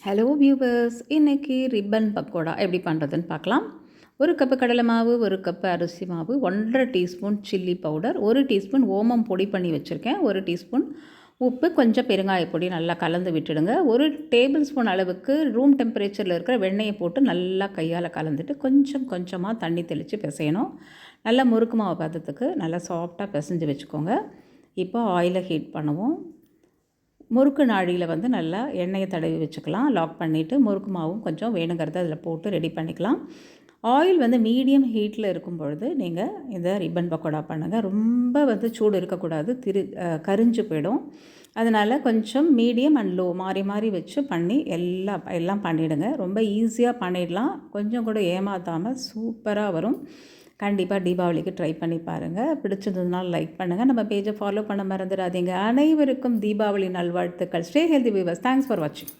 Hello viewers, இன்றைக்கி ribbon pakoda எப்படி பண்ணுறதுன்னு பார்க்கலாம். ஒரு கப்பு கடலை மாவு, ஒரு கப்பு அரிசி மாவு, 1½ டீஸ்பூன் சில்லி பவுடர், 1 டீஸ்பூன் ஓமம் பொடி பண்ணி வச்சுருக்கேன், 1 டீஸ்பூன் உப்பு, கொஞ்சம் பெருங்காய பொடி நல்லா கலந்து விட்டுடுங்க. 1 டேபிள் ஸ்பூன் அளவுக்கு ரூம் டெம்பரேச்சரில் இருக்கிற வெண்ணெயை போட்டு நல்லா கையால் கலந்துட்டு கொஞ்சம் கொஞ்சமாக தண்ணி தெளித்து பிசையணும். நல்லா முறுக்கு மாவு பதத்துக்கு நல்லா சாஃப்டாக பிசைஞ்சு வச்சுக்கோங்க. இப்போ ஆயிலை ஹீட் பண்ணுவோம். முறுக்கு நாழியில் நல்லா எண்ணெயை தடவி வச்சுக்கலாம். லாக் பண்ணிவிட்டு முறுக்கு மாவும் கொஞ்சம் வேணுங்கிறத அதில் போட்டு ரெடி பண்ணிக்கலாம். ஆயில் மீடியம் ஹீட்டில் இருக்கும் பொழுது நீங்கள் இந்த ரிப்பன் பக்கோடா பண்ணுங்கள். ரொம்ப சூடு இருக்கக்கூடாது, கரிஞ்சு போயிடும். அதனால் கொஞ்சம் மீடியம் அண்ட் லோ மாறி மாறி வச்சு பண்ணி எல்லாம் பண்ணிவிடுங்க. ரொம்ப ஈஸியாக பண்ணிடலாம். கொஞ்சம் கூட ஏமாற்றாமல் சூப்பராக வரும். கண்டிப்பாக தீபாவளிக்கு ட்ரை பண்ணி பாருங்கள். பிடிச்சிருந்ததுனால லைக் பண்ணுங்கள். நம்ம பேஜை ஃபாலோ பண்ண மறந்துடாதீங்க. அனைவருக்கும் தீபாவளி நல்வாழ்த்துக்கள். Stay healthy viewers. Thanks for வாட்சிங்.